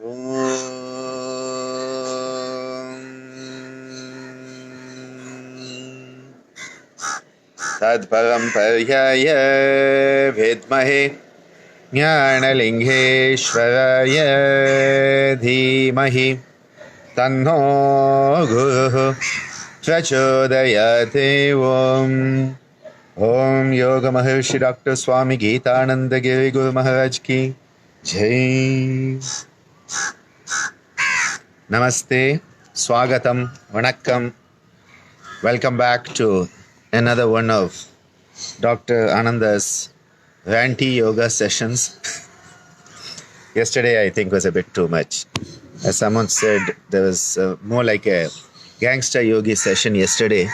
तत्परं पर्याय विद्महे ज्ञानलिङ्गेश्वराय धीमहि तन्नो गुरुः प्रचोदयात्। ओम योग महर्षि डॉक्टर स्वामी गीतानंद गिरि गुरु महाराज की जय। Namaste, Swagatam, Vanakkam. Welcome back to another one of Dr. Ananda's ranty yoga sessions. Yesterday I think was a bit too much. As someone said, there was more like a gangster yogi session yesterday.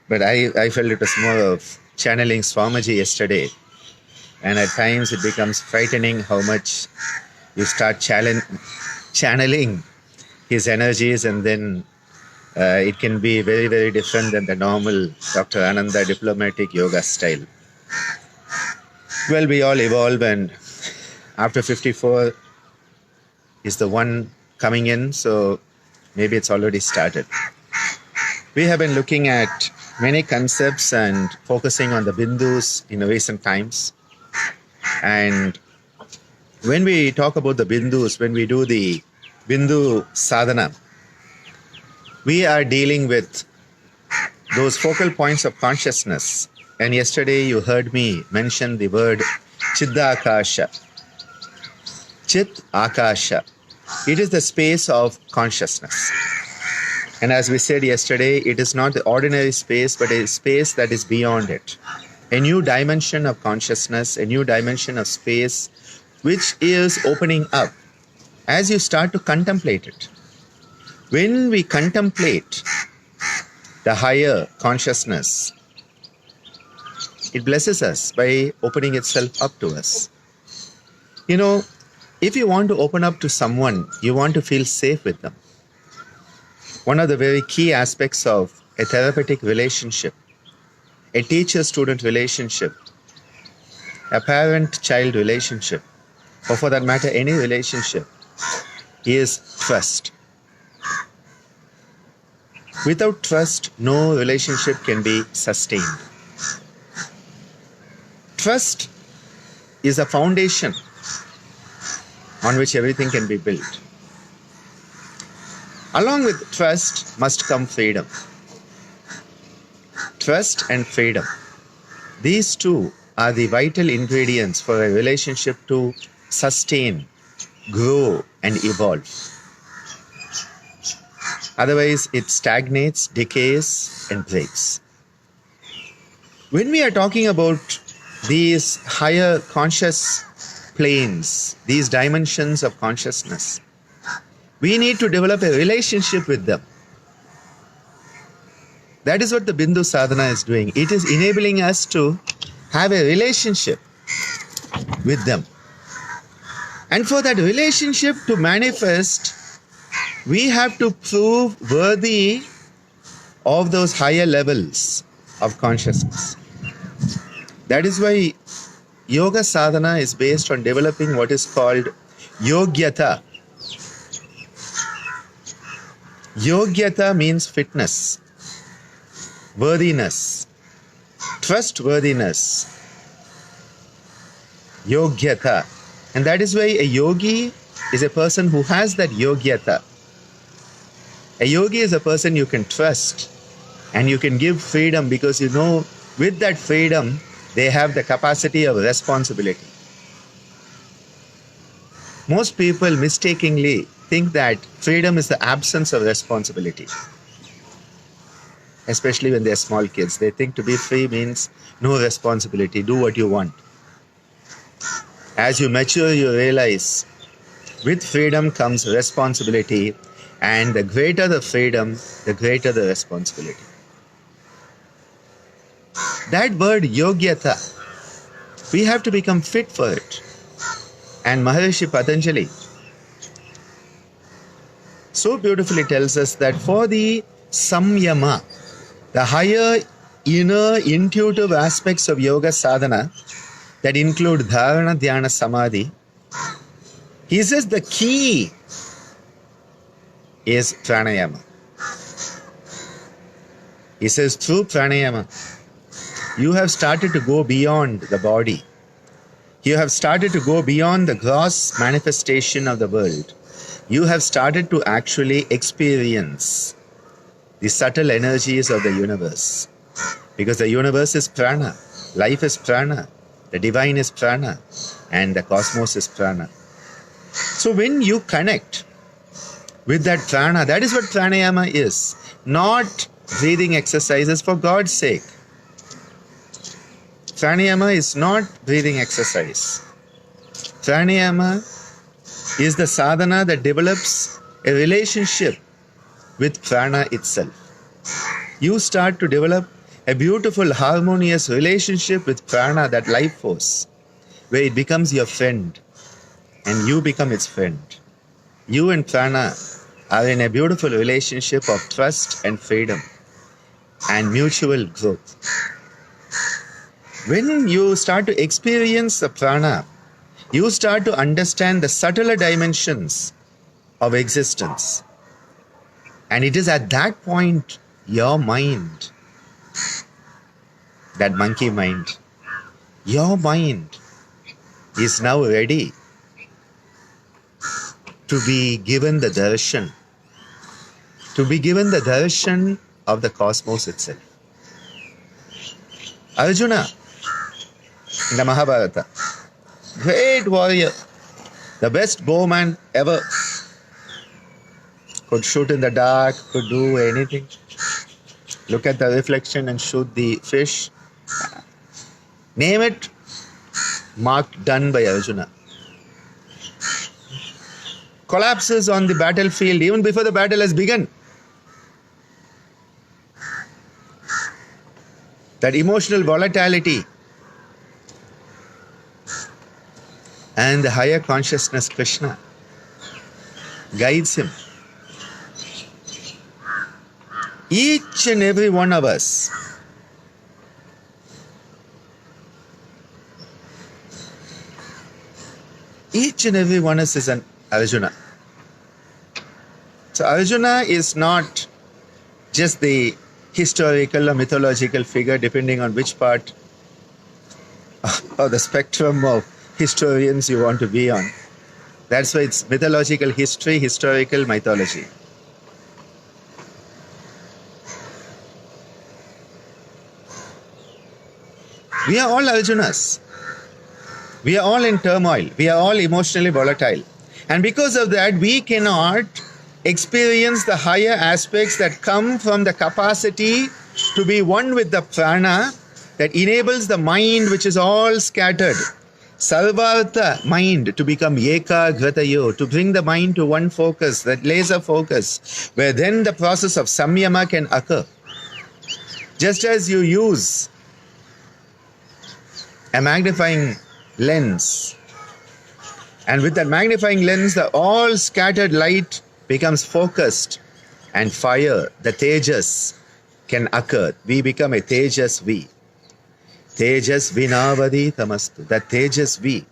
But I felt it was more of channeling Swamiji yesterday. And at times it becomes frightening how much you start channeling his energies, and then it can be very, very different than the normal Dr. Ananda diplomatic yoga style. Well, we all evolve, and after 54 is the one coming in, so maybe it's already started. We have been looking at many concepts and focusing on the bindus in recent times. And when we talk about the bindus, when we do the bindu sadhana, we are dealing with those focal points of consciousness. And yesterday you heard me mention the word Chiddakasha. Chit Akasha. It is the space of consciousness. And as we said yesterday, it is not the ordinary space, but a space that is beyond it. A new dimension of consciousness, a new dimension of space, which is opening up as you start to contemplate it. When we contemplate the higher consciousness, it blesses us by opening itself up to us. You know, if you want to open up to someone, you want to feel safe with them. One of the very key aspects of a therapeutic relationship, a teacher-student relationship, a parent-child relationship, or for that matter, any relationship, is trust. Without trust, no relationship can be sustained. Trust is a foundation on which everything can be built. Along with trust must come freedom. Trust and freedom. These two are the vital ingredients for a relationship to sustain, grow, and evolve. Otherwise, it stagnates, decays, and breaks. When we are talking about these higher conscious planes, these dimensions of consciousness, we need to develop a relationship with them. That is what the Bindu Sadhana is doing. It is enabling us to have a relationship with them. And for that relationship to manifest, we have to prove worthy of those higher levels of consciousness. That is why Yoga Sadhana is based on developing what is called Yogyata. Yogyata means fitness, worthiness, trustworthiness, Yogyata. And that is why a yogi is a person who has that Yogyata. A yogi is a person you can trust and you can give freedom, because you know with that freedom they have the capacity of responsibility. Most people mistakenly think that freedom is the absence of responsibility. Especially when they're small kids. They think to be free means no responsibility, do what you want. As you mature, you realize with freedom comes responsibility, and the greater the freedom, the greater the responsibility. That word Yogyata, we have to become fit for it. And Maharishi Patanjali so beautifully tells us that for the samyama, the higher inner intuitive aspects of yoga sadhana that include dharana, dhyana, samadhi, He says the key is pranayama. He says through pranayama, you have started to go beyond the body. You have started to go beyond the gross manifestation of the world. You have started to actually experience the subtle energies of the universe. Because the universe is prana, life is prana, the divine is prana, and the cosmos is prana. So when you connect with that prana, that is what pranayama is. Not breathing exercises for God's sake. Pranayama is not breathing exercise. Pranayama is the sadhana that develops a relationship with prana itself. You start to develop a beautiful, harmonious relationship with prana, that life force, where it becomes your friend and you become its friend. You and prana are in a beautiful relationship of trust and freedom and mutual growth. When you start to experience the prana, you start to understand the subtler dimensions of existence. And it is at that point your mind, that monkey mind, your mind is now ready to be given the darshan, of the cosmos itself. Arjuna in the Mahabharata, great warrior, the best bowman ever, could shoot in the dark, could do anything. Look at the reflection and shoot the fish. Name it, marked done by Arjuna. Collapses on the battlefield even before the battle has begun. That emotional volatility and the higher consciousness, Krishna, guides him. Each and every one of us is an Arjuna. So Arjuna is not just the historical or mythological figure, depending on which part of the spectrum of historians you want to be on. That's why it's mythological history, historical mythology. We are all Arjunas. We are all in turmoil. We are all emotionally volatile. And because of that, we cannot experience the higher aspects that come from the capacity to be one with the prana that enables the mind which is all scattered, sarvartha mind, to become ekagratayo, to bring the mind to one focus, that laser focus, where then the process of samyama can occur. Just as you use a magnifying lens, and with that magnifying lens, the all scattered light becomes focused, and fire, the tejas, can occur. We become a tejasvi. Tejas vinavadi tamastu. The tejasvi.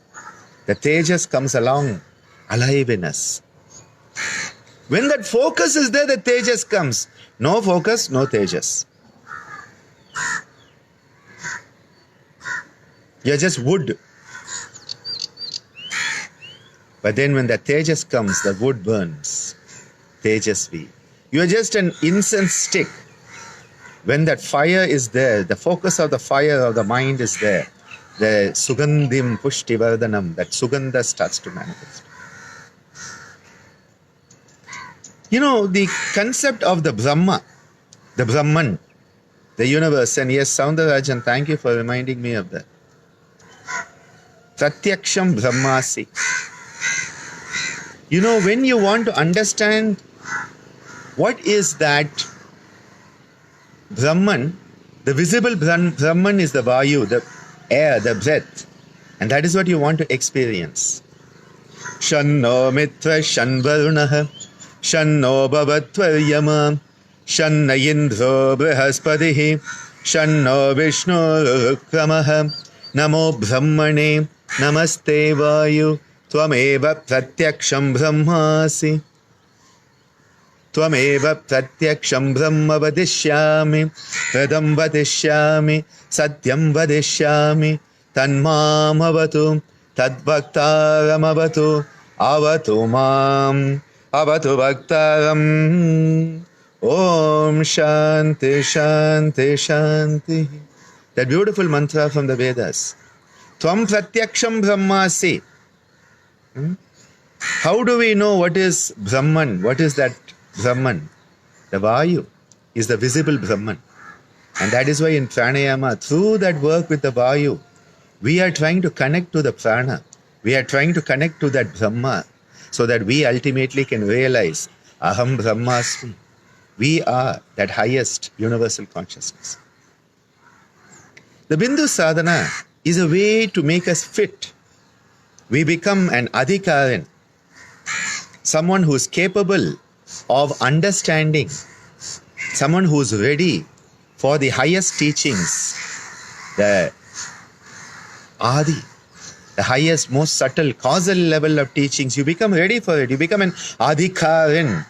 The tejas comes along alive in us. When that focus is there, the tejas comes. No focus, no tejas. You're just wood. But then when the tejas comes, the wood burns. Tejasvi. You are just an incense stick. When that fire is there, the focus of the fire of the mind is there, the sugandhim pushtivardhanam, that sugandha starts to manifest. You know, the concept of the Brahma, the Brahman, the universe, and yes, Soundarajan, thank you for reminding me of that. Pratyaksham Brahmasi. You know, when you want to understand what is that Brahman, the visible Brahman is the Vayu, the air, the breath. And that is what you want to experience. Shanno mitra shanvarunaha, shanno bhavatvaryama, shanna indro brihaspadihi, shanno vishnu rukramaha, namo brahmane, namaste vayu, Tvameva pratyaksham brahmasi. Tvameva pratyaksham brahma vadishyami. Vedam vadishyami. Satyam vadishyami. Tanmam avatu. Tadbhaktaram avatu. Avatu mam. Avatu bhaktaram. Om Shanti Shanti Shanti. That beautiful mantra from the Vedas. Tvam pratyaksham brahmasi. How do we know what is Brahman? What is that Brahman? The Vayu is the visible Brahman. And that is why in pranayama, through that work with the Vayu, we are trying to connect to the prana. We are trying to connect to that Brahma so that we ultimately can realize Aham Brahmasmi. We are that highest universal consciousness. The Bindu Sadhana is a way to make us fit. We become an adhikaran, someone who is capable of understanding, someone who is ready for the highest teachings, the Adi, the highest, most subtle, causal level of teachings. You become ready for it. You become an adhikaran.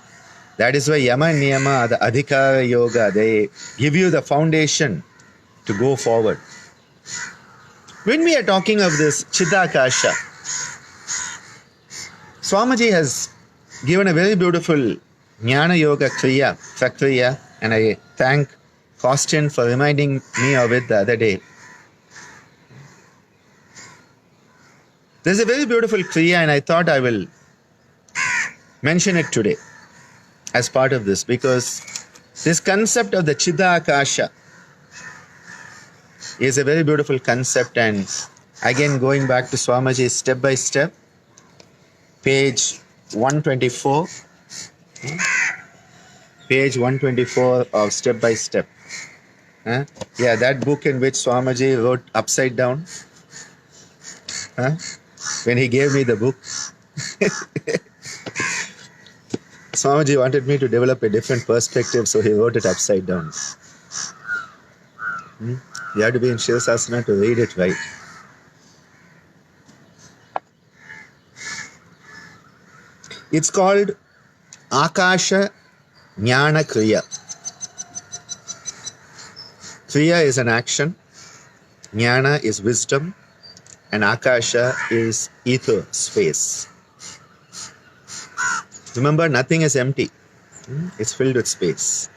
That is why Yama and Niyama, the Adhikara Yoga, they give you the foundation to go forward. When we are talking of this Chidakasha, Swamiji has given a very beautiful Jnana Yoga Kriya, Sakriya, and I thank Faustin for reminding me of it the other day. There's a very beautiful Kriya, and I thought I will mention it today as part of this, because this concept of the Chidakasha is a very beautiful concept. And again, going back to Swamiji step by step, page 124, page 124 of Step by Step. Yeah, that book in which Swamiji wrote upside down. When he gave me the book, Swamiji wanted me to develop a different perspective, so he wrote it upside down. You have to be in Shivasasana to read it right. It's called Akasha Jnana Kriya. Kriya is an action, Jnana is wisdom, and Akasha is ether, space. Remember, nothing is empty. It's filled with space.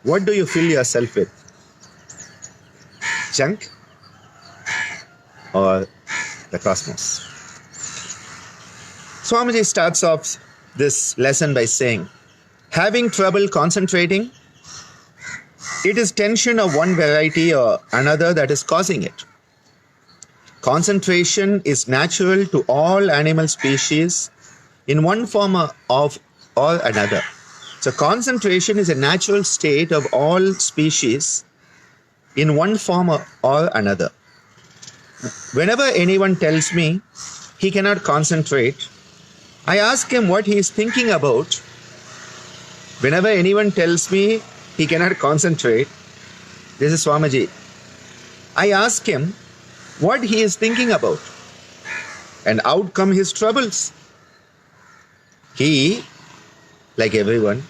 What do you fill yourself with? Junk or the cosmos? Swamiji starts off this lesson by saying, having trouble concentrating, it is tension of one variety or another that is causing it. Concentration is natural to all animal species in one form of or another. So concentration is a natural state of all species in one form or another. Whenever anyone tells me he cannot concentrate, I ask him what he is thinking about. Whenever anyone tells me he cannot concentrate, this is Swamiji, I ask him what he is thinking about. And out come his troubles. He, like everyone,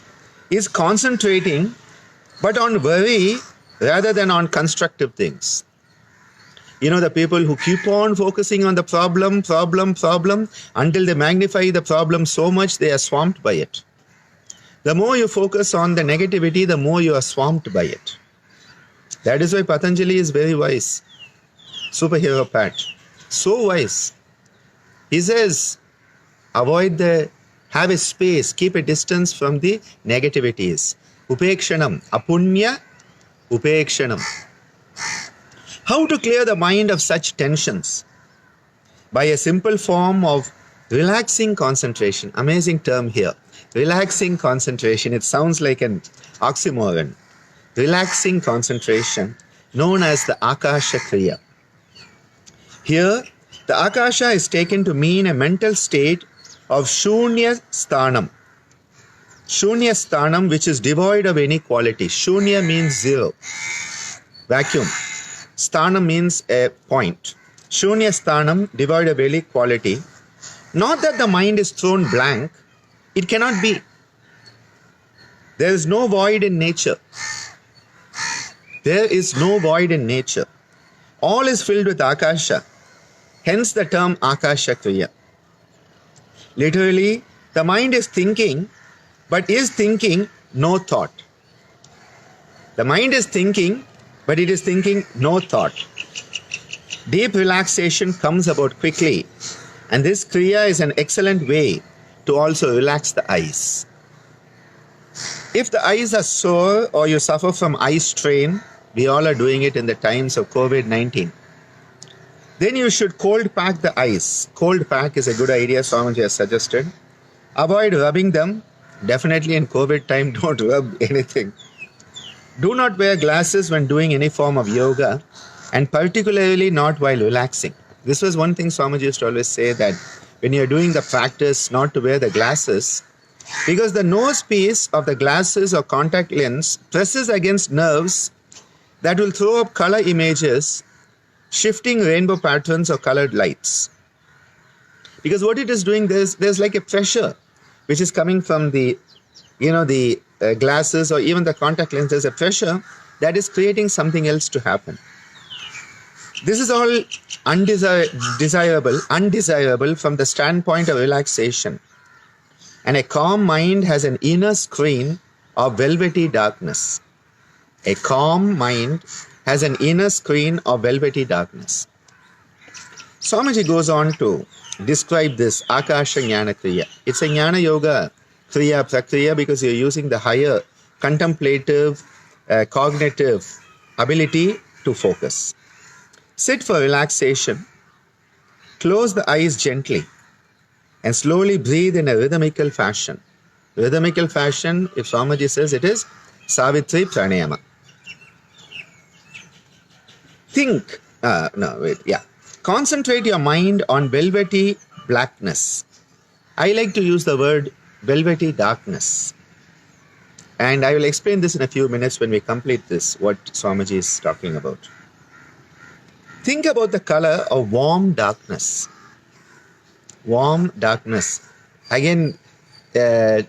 is concentrating but on worry rather than on constructive things. You know, the people who keep on focusing on the problem until they magnify the problem so much they are swamped by it. The more you focus on the negativity, the more you are swamped by it. That is why Patanjali is very wise. Superhero Pat. So wise. He says, have a space, keep a distance from the negativities. Upekshanam, apunya upekshanam. How to clear the mind of such tensions? By a simple form of relaxing concentration. Amazing term here. Relaxing concentration. It sounds like an oxymoron. Relaxing concentration, known as the Akasha Kriya. Here, the Akasha is taken to mean a mental state of Shunya Sthanam. Shunya Sthanam, which is devoid of any quality. Shunya means zero. Vacuum. Sthanam means a point. Shunya Sthanam, devoid of any quality. Not that the mind is thrown blank. It cannot be. There is no void in nature. There is no void in nature. All is filled with Akasha. Hence the term Akasha Kriya. Literally, the mind is thinking, but is thinking no thought. The mind is thinking, but it is thinking no thought. Deep relaxation comes about quickly, and this Kriya is an excellent way to also relax the eyes. If the eyes are sore or you suffer from eye strain, we all are doing it in the times of COVID-19, then you should cold pack the eyes. Cold pack is a good idea, Swamiji has suggested. Avoid rubbing them. Definitely in COVID time, don't rub anything. Do not wear glasses when doing any form of yoga, and particularly not while relaxing. This was one thing Swamiji used to always say, that when you're doing the practice, not to wear the glasses, because the nose piece of the glasses or contact lens presses against nerves that will throw up color images, shifting rainbow patterns or colored lights. Because what it is doing, there's like a pressure which is coming from the glasses or even the contact lens. There's a pressure that is creating something else to happen. This is all undesirable from the standpoint of relaxation. And a calm mind has an inner screen of velvety darkness. A calm mind has an inner screen of velvety darkness. Swamiji goes on to describe this Akasha Jnana Kriya. It's a Jnana Yoga Kriya Prakriya because you're using the higher contemplative, cognitive ability to focus. Sit for relaxation. Close the eyes gently and slowly breathe in a rhythmical fashion. Rhythmical fashion, if Swamiji says, it is Savitri Pranayama. Concentrate your mind on velvety blackness. I like to use the word velvety darkness. And I will explain this in a few minutes when we complete this, what Swamiji is talking about. Think about the color of warm darkness. Warm darkness. Again,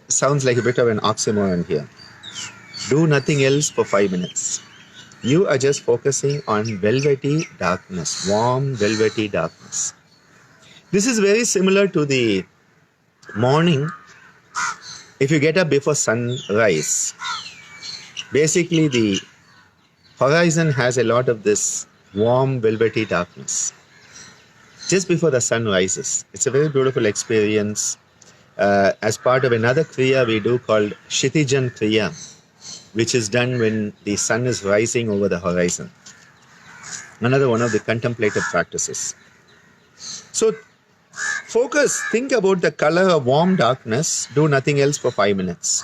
sounds like a bit of an oxymoron here. Do nothing else for 5 minutes. You are just focusing on velvety darkness, warm velvety darkness. This is very similar to the morning. If you get up before sunrise, basically the horizon has a lot of this warm velvety darkness just before the sun rises. It's a very beautiful experience. As part of another Kriya we do called Shitijan Kriya, which is done when the sun is rising over the horizon. Another one of the contemplative practices. So focus, think about the color of warm darkness, do nothing else for 5 minutes.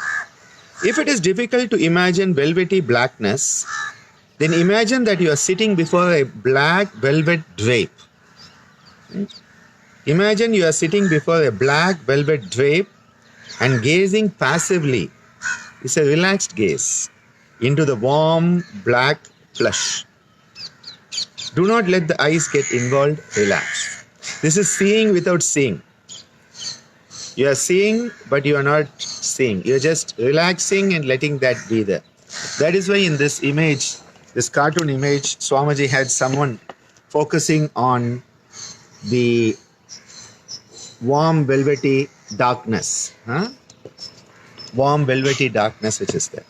If it is difficult to imagine velvety blackness, then imagine that you are sitting before a black velvet drape. Imagine you are sitting before a black velvet drape and gazing passively. It's a relaxed gaze into the warm black plush. Do not let the eyes get involved, relax. This is seeing without seeing. You are seeing, but you are not seeing. You are just relaxing and letting that be there. That is why in this image, this cartoon image, Swamiji had someone focusing on the warm velvety darkness. Warm velvety darkness which is there.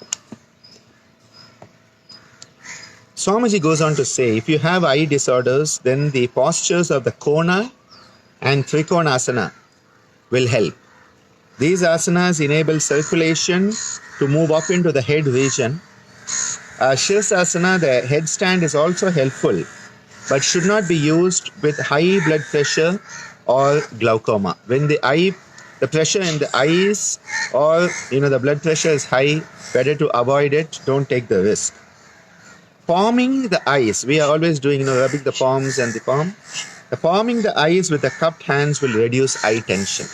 Swamiji goes on to say, if you have eye disorders, then the postures of the Kona and Trikonasana will help. These asanas enable circulation to move up into the head region. Shirsasana, the headstand, is also helpful, but should not be used with high blood pressure or glaucoma. When the pressure in the eyes or the blood pressure is high, better to avoid it. Don't take the risk. Palming the eyes. We are always doing, rubbing the palms and the palm. The palming the eyes with the cupped hands will reduce eye tension.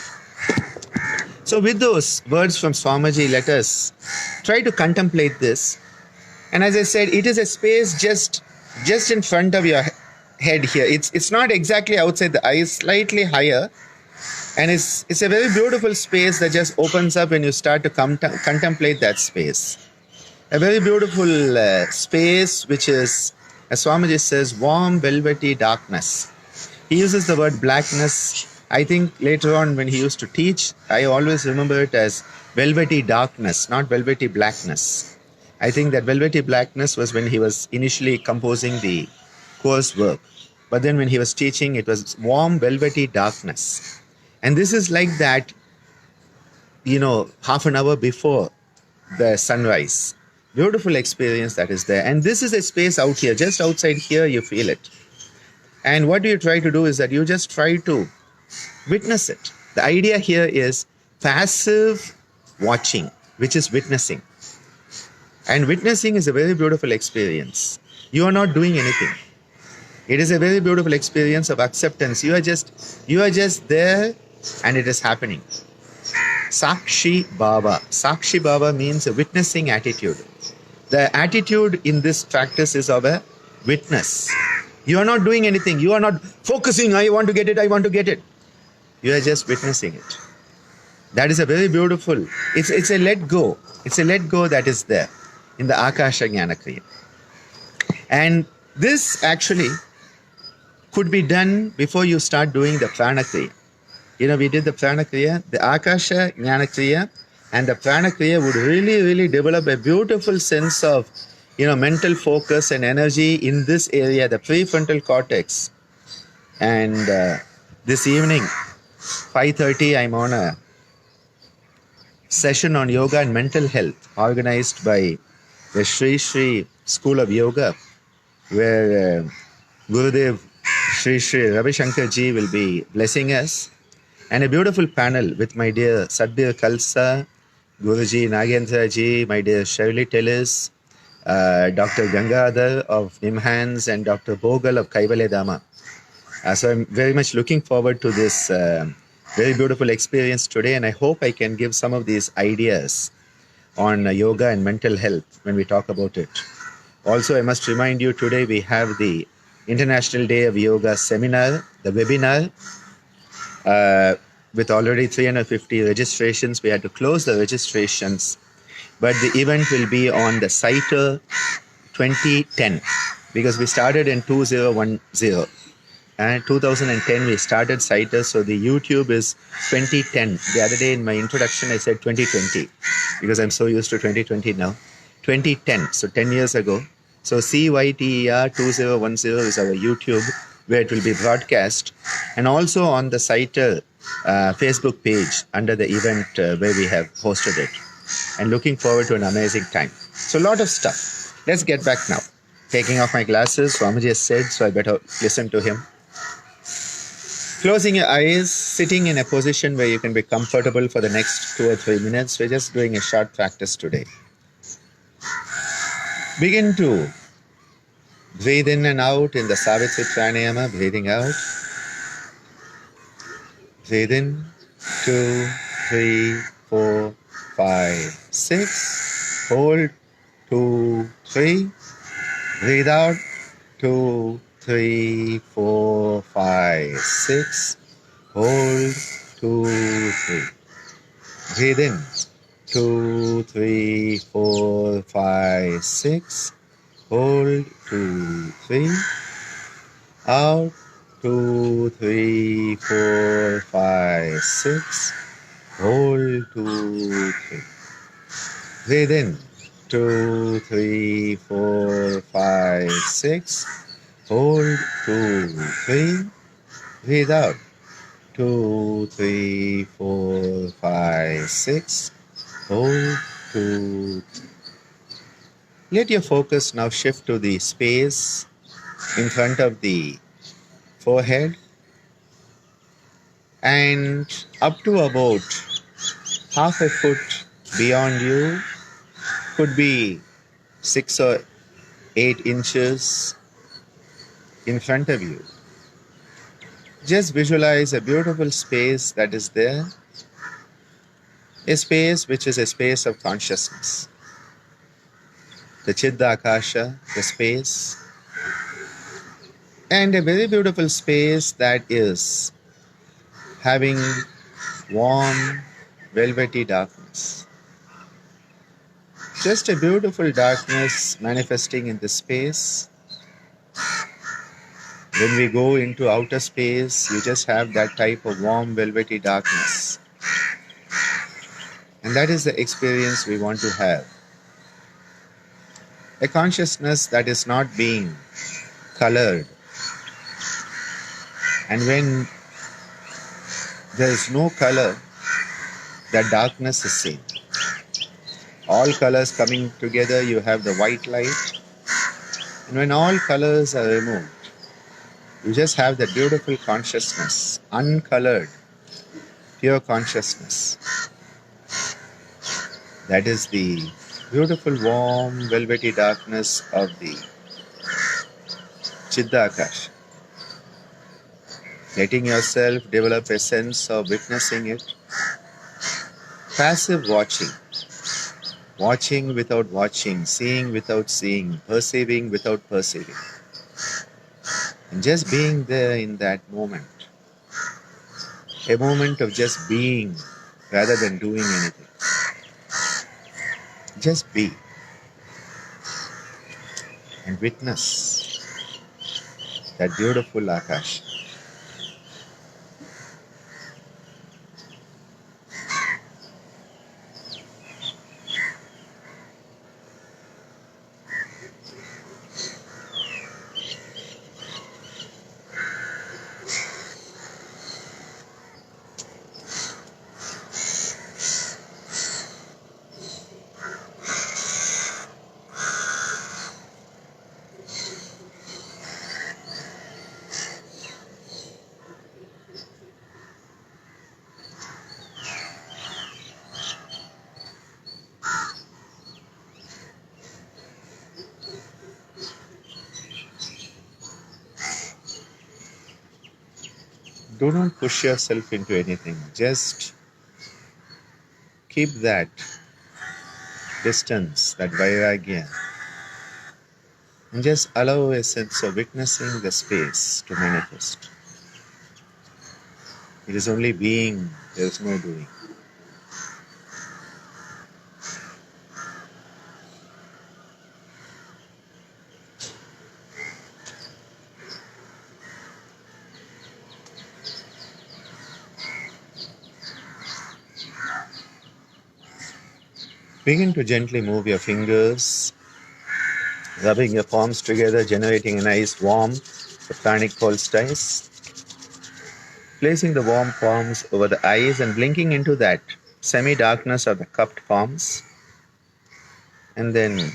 So with those words from Swamiji, let us try to contemplate this. And as I said, it is a space just in front of your head here. It's not exactly outside the eyes, slightly higher. And it's a very beautiful space that just opens up when you start to contemplate that space. A very beautiful space, which is, as Swamiji says, warm, velvety darkness. He uses the word blackness. I think later on when he used to teach, I always remember it as velvety darkness, not velvety blackness. I think that velvety blackness was when he was initially composing the course work. But then when he was teaching, it was warm, velvety darkness. And this is like that, half an hour before the sunrise. Beautiful experience that is there. And this is a space out here, just outside here, you feel it. And what you try to do is that you just try to witness it. The idea here is passive watching, which is witnessing. And witnessing is a very beautiful experience. You are not doing anything. It is a very beautiful experience of acceptance. You are just there and it is happening. Sakshi Bhava. Sakshi Bhava means a witnessing attitude. The attitude in this practice is of a witness. You are not doing anything. You are not focusing, I want to get it, I want to get it. You are just witnessing it. That is a very beautiful, it's a let go. It's a let go that is there in the Akasha Jnana Kriya. And this actually could be done before you start doing the Prana Kriya. We did the Prana Kriya, the Akasha Jnana Kriya, and the Prana Kriya would really, really develop a beautiful sense of, mental focus and energy in this area, the prefrontal cortex. And this evening, 5:30, I'm on a session on yoga and mental health organized by the Sri Sri School of Yoga, where Gurudev Sri Sri Ravi Shankar Ji will be blessing us. And a beautiful panel with my dear Sadbir Khalsa, Guruji Nagendra Ji, my dear Shirley Tellis, Dr. Gangadhar of Nimhans, and Dr. Bogal of Kaivalya Dhamma. So I'm very much looking forward to this very beautiful experience today, and I hope I can give some of these ideas on yoga and mental health when we talk about it. Also, I must remind you, today we have the International Day of Yoga seminar, the webinar, with already 350 registrations. We had to close the registrations, but the event will be on the CITER 2010, because we started in 2010. And 2010 we started CITER, so the YouTube is 2010. The other day in my introduction I said 2020, because I'm so used to 2020 now. 2010, so 10 years ago. So CYTER 2010 is our YouTube, where it will be broadcast, and also on the CITER Facebook page under the event where we have hosted it. And looking forward to an amazing time. So a lot of stuff. Let's get back now. Taking off my glasses, Swamiji has said, so I better listen to him. Closing your eyes, sitting in a position where you can be comfortable for the next 2 or 3 minutes. We're just doing a short practice today. Begin to breathe in and out in the Savitri Pranayama, breathing out. Breathe in, 2, 3, 4, 5, 6. Hold, 2, 3. Breathe out, 2, 3, 4, 5, 6. Hold, 2, 3. Breathe in, 2, 3, 4, 5, 6. Hold, 2, 3. Out, 2, 3, 4, 5, 6. Hold, 2, 3. Breathe in, 2, 3, 4, 5, 6. Hold, 2, 3. Breathe out, 2, 3, 4, 5, 6. Hold, 2, 3. Let your focus now shift to the space in front of the forehead and up to about half a foot beyond you, could be 6 or 8 inches in front of you. Just visualize a beautiful space that is there, a space which is a space of consciousness. The Chitta Akasha, the space, and a very beautiful space that is having warm, velvety darkness. Just a beautiful darkness manifesting in the space. When we go into outer space, you just have that type of warm, velvety darkness. And that is the experience we want to have. A consciousness that is not being colored. And when there is no color, that darkness is seen. All colors coming together, you have the white light. And when all colors are removed, you just have that beautiful consciousness, uncolored, pure consciousness. That is the beautiful, warm, velvety darkness of the Chiddakash. Letting yourself develop a sense of witnessing it. Passive watching. Watching without watching, seeing without seeing, perceiving without perceiving. And just being there in that moment. A moment of just being rather than doing anything. Just be. And witness that beautiful Akash. Do not push yourself into anything. Just keep that distance, that vairagya, and just allow a sense of witnessing the space to manifest. It is only being, there is no doing. Begin to gently move your fingers, rubbing your palms together, generating a nice warm pranic solstice. Placing the warm palms over the eyes and blinking into that semi-darkness of the cupped palms. And then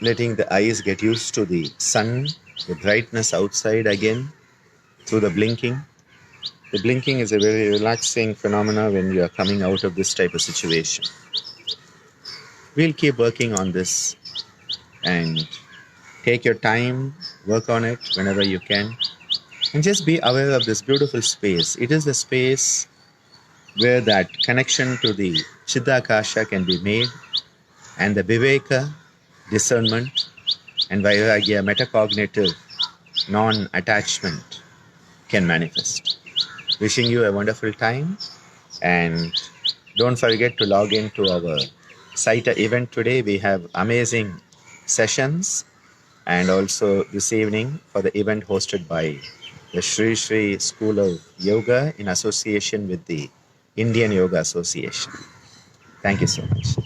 letting the eyes get used to the sun, the brightness outside again through the blinking. The blinking is a very relaxing phenomena when you are coming out of this type of situation. We'll keep working on this and take your time, work on it whenever you can. And just be aware of this beautiful space. It is the space where that connection to the Chiddakasha can be made, and the Viveka, discernment, and Vairagya, metacognitive, non-attachment, can manifest. Wishing you a wonderful time, and don't forget to log in to our Saita event today. We have amazing sessions, and also this evening for the event hosted by the Sri Sri School of Yoga in association with the Indian Yoga Association. Thank you so much.